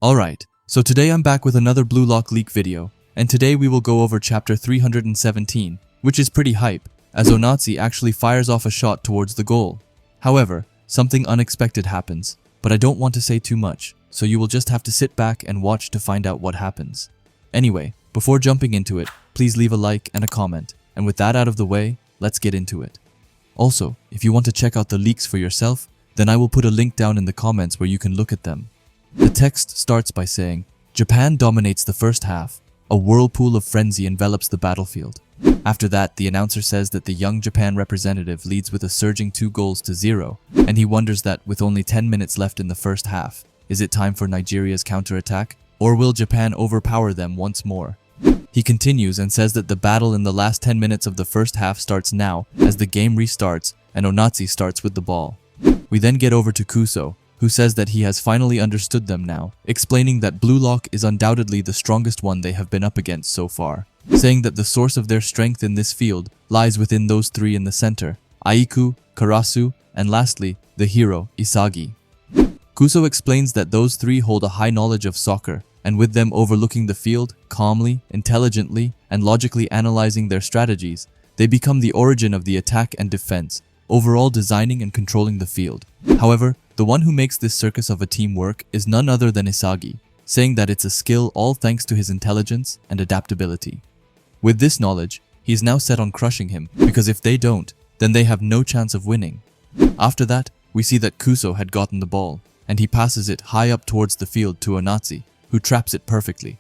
Alright, so today I'm back with another Blue Lock leak video, and today we will go over chapter 317, which is pretty hype, as Onazi actually fires off a shot towards the goal. However, something unexpected happens, but I don't want to say too much, so you will just have to sit back and watch to find out what happens. Anyway, before jumping into it, please leave a like and a comment, and with that out of the way, let's get into it. Also, if you want to check out the leaks for yourself, then I will put a link down in the comments where you can look at them. The text starts by saying, Japan dominates the first half. A whirlpool of frenzy envelops the battlefield. After that, the announcer says that the young Japan representative leads with a surging 2-0, and he wonders that with only 10 minutes left in the first half, is it time for Nigeria's counterattack, or will Japan overpower them once more? He continues and says that the battle in the last 10 minutes of the first half starts now as the game restarts and Onazi starts with the ball. We then get over to Kuso, who says that he has finally understood them now, explaining that Blue Lock is undoubtedly the strongest one they have been up against so far, saying that the source of their strength in this field lies within those three in the center, Aiku, Karasu, and lastly, the hero, Isagi. Kuso explains that those three hold a high knowledge of soccer, and with them overlooking the field, calmly, intelligently, and logically analyzing their strategies, they become the origin of the attack and defense, overall designing and controlling the field. However, the one who makes this circus of a team work is none other than Isagi, saying that it's a skill all thanks to his intelligence and adaptability. With this knowledge, he is now set on crushing him, because if they don't, then they have no chance of winning. After that, we see that Kuso had gotten the ball, and he passes it high up towards the field to Onazi, who traps it perfectly.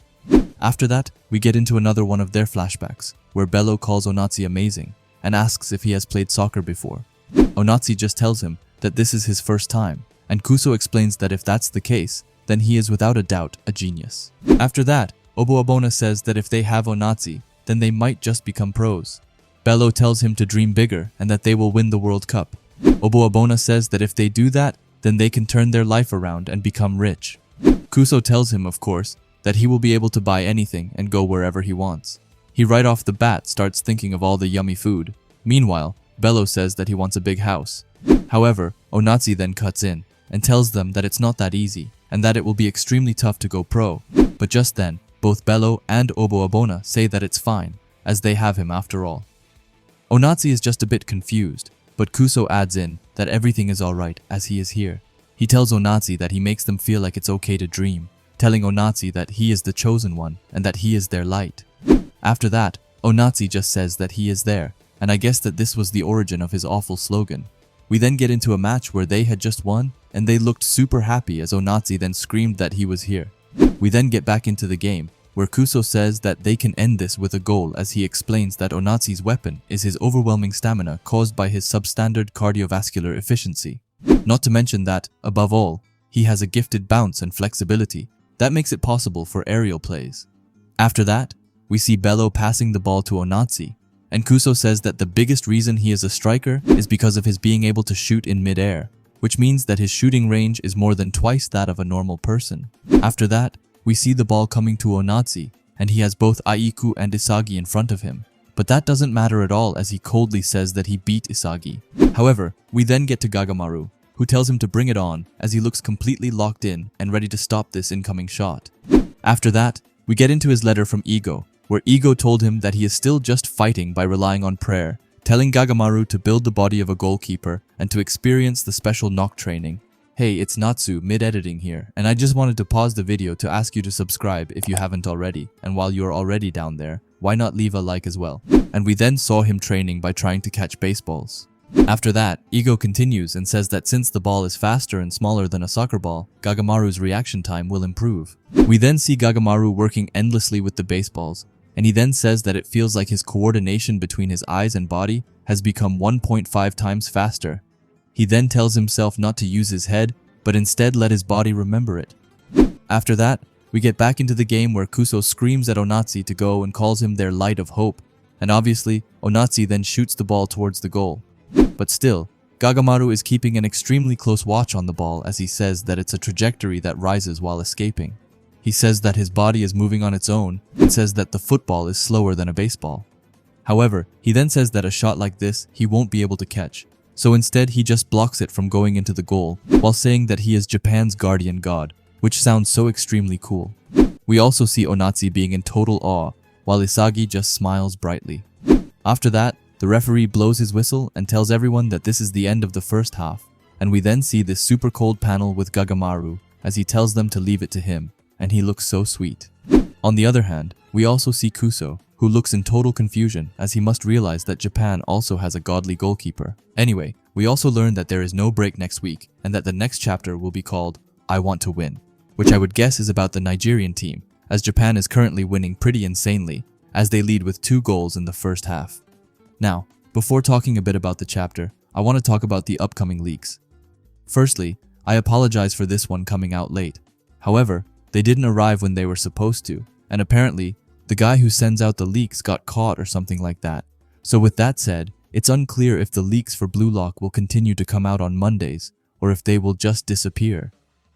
After that, we get into another one of their flashbacks, where Bello calls Onazi amazing, and asks if he has played soccer before. Onazi just tells him that this is his first time, and Kuso explains that if that's the case, then he is without a doubt a genius. After that, Oboabona says that if they have Onazi, then they might just become pros. Bello tells him to dream bigger and that they will win the World Cup. Oboabona says that if they do that, then they can turn their life around and become rich. Kuso tells him, of course, that he will be able to buy anything and go wherever he wants. He right off the bat starts thinking of all the yummy food. Meanwhile, Bello says that he wants a big house. However, Onazi then cuts in and tells them that it's not that easy and that it will be extremely tough to go pro. But just then, both Bello and Oboabona say that it's fine, as they have him after all. Onazi is just a bit confused, but Kuso adds in that everything is alright as he is here. He tells Onazi that he makes them feel like it's okay to dream, telling Onazi that he is the chosen one and that he is their light. After that, Onazi just says that he is there, and I guess that this was the origin of his awful slogan. We then get into a match where they had just won, and they looked super happy as Onazi then screamed that he was here. We then get back into the game, where Kuso says that they can end this with a goal as he explains that Onazi's weapon is his overwhelming stamina caused by his substandard cardiovascular efficiency. Not to mention that, above all, he has a gifted bounce and flexibility that makes it possible for aerial plays. After that, we see Bello passing the ball to Onazi, and Kuso says that the biggest reason he is a striker is because of his being able to shoot in mid-air, which means that his shooting range is more than twice that of a normal person. After that, we see the ball coming to Onazi, and he has both Aiku and Isagi in front of him. But that doesn't matter at all as he coldly says that he beat Isagi. However, we then get to Gagamaru, who tells him to bring it on as he looks completely locked in and ready to stop this incoming shot. After that, we get into his letter from Ego, where Ego told him that he is still just fighting by relying on prayer, telling Gagamaru to build the body of a goalkeeper and to experience the special knock training. Hey, it's Natsu mid-editing here, and I just wanted to pause the video to ask you to subscribe if you haven't already, and while you're already down there, why not leave a like as well? And we then saw him training by trying to catch baseballs. After that, Ego continues and says that since the ball is faster and smaller than a soccer ball, Gagamaru's reaction time will improve. We then see Gagamaru working endlessly with the baseballs, and he then says that it feels like his coordination between his eyes and body has become 1.5 times faster. He then tells himself not to use his head, but instead let his body remember it. After that, we get back into the game where Kuso screams at Onazi to go and calls him their light of hope, and obviously, Onazi then shoots the ball towards the goal. But still, Gagamaru is keeping an extremely close watch on the ball as he says that it's a trajectory that rises while escaping. He says that his body is moving on its own and says that the football is slower than a baseball. However, he then says that a shot like this he won't be able to catch, so instead he just blocks it from going into the goal while saying that he is Japan's guardian god, which sounds so extremely cool. We also see Onazi being in total awe, while Isagi just smiles brightly. After that, the referee blows his whistle and tells everyone that this is the end of the first half, and we then see this super cold panel with Gagamaru as he tells them to leave it to him, and he looks so sweet. On the other hand, we also see Kuso, who looks in total confusion as he must realize that Japan also has a godly goalkeeper. Anyway, we also learn that there is no break next week and that the next chapter will be called I Want to Win, which I would guess is about the Nigerian team, as Japan is currently winning pretty insanely as they lead with 2 goals in the first half. Now, before talking a bit about the chapter, I want to talk about the upcoming leaks. Firstly, I apologize for this one coming out late. However, they didn't arrive when they were supposed to, and apparently, the guy who sends out the leaks got caught or something like that. So with that said, it's unclear if the leaks for Blue Lock will continue to come out on Mondays, or if they will just disappear.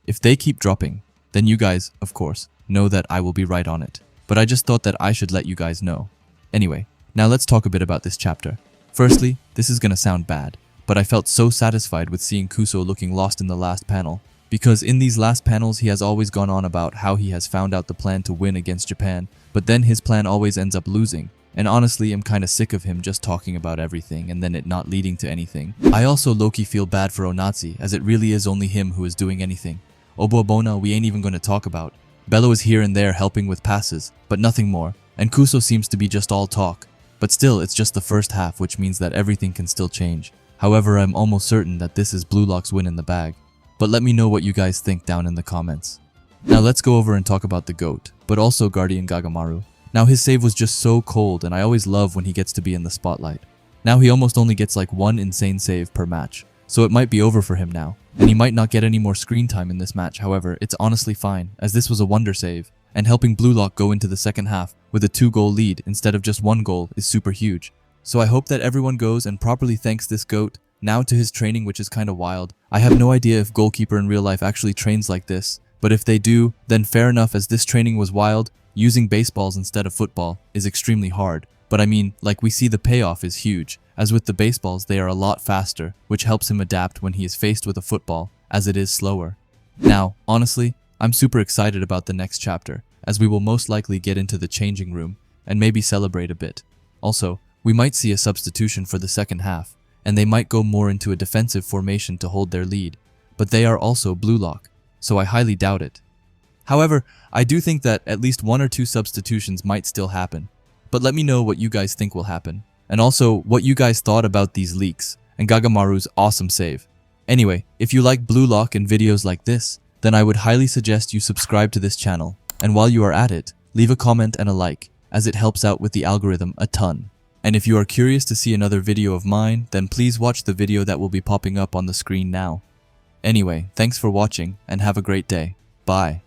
If they keep dropping, then you guys, of course, know that I will be right on it. But I just thought that I should let you guys know. Anyway, now let's talk a bit about this chapter. Firstly, this is gonna sound bad, but I felt so satisfied with seeing Kuso looking lost in the last panel, because in these last panels he has always gone on about how he has found out the plan to win against Japan, but then his plan always ends up losing, and honestly I'm kinda sick of him just talking about everything and then it not leading to anything. I also low-key feel bad for Onazi, as it really is only him who is doing anything. Obuabona we ain't even gonna talk about. Bello is here and there helping with passes, but nothing more, and Kuso seems to be just all talk. But still, it's just the first half, which means that everything can still change. However, I'm almost certain that this is Blue Lock's win in the bag. But let me know what you guys think down in the comments. Now let's go over and talk about the GOAT, but also Guardian Gagamaru. Now his save was just so cold, and I always love when he gets to be in the spotlight. Now he almost only gets like 1 insane save per match, so it might be over for him now, and he might not get any more screen time in this match. However, it's honestly fine, as this was a wonder save, and helping Blue Lock go into the second half with a 2-goal lead instead of just 1 goal is super huge. So I hope that everyone goes and properly thanks this GOAT now to his training, which is kinda wild. I have no idea if goalkeeper in real life actually trains like this, but if they do, then fair enough, as this training was wild. Using baseballs instead of football is extremely hard, but I mean, like, we see the payoff is huge, as with the baseballs they are a lot faster, which helps him adapt when he is faced with a football, as it is slower. Now, honestly, I'm super excited about the next chapter, as we will most likely get into the changing room and maybe celebrate a bit. Also, we might see a substitution for the second half, and they might go more into a defensive formation to hold their lead, but they are also Blue Lock, so I highly doubt it. However, I do think that at least 1 or 2 substitutions might still happen, but let me know what you guys think will happen, and also what you guys thought about these leaks and Gagamaru's awesome save. Anyway, if you like Blue Lock and videos like this, then I would highly suggest you subscribe to this channel, and while you are at it, leave a comment and a like, as it helps out with the algorithm a ton. And if you are curious to see another video of mine, then please watch the video that will be popping up on the screen now. Anyway, thanks for watching and have a great day. Bye.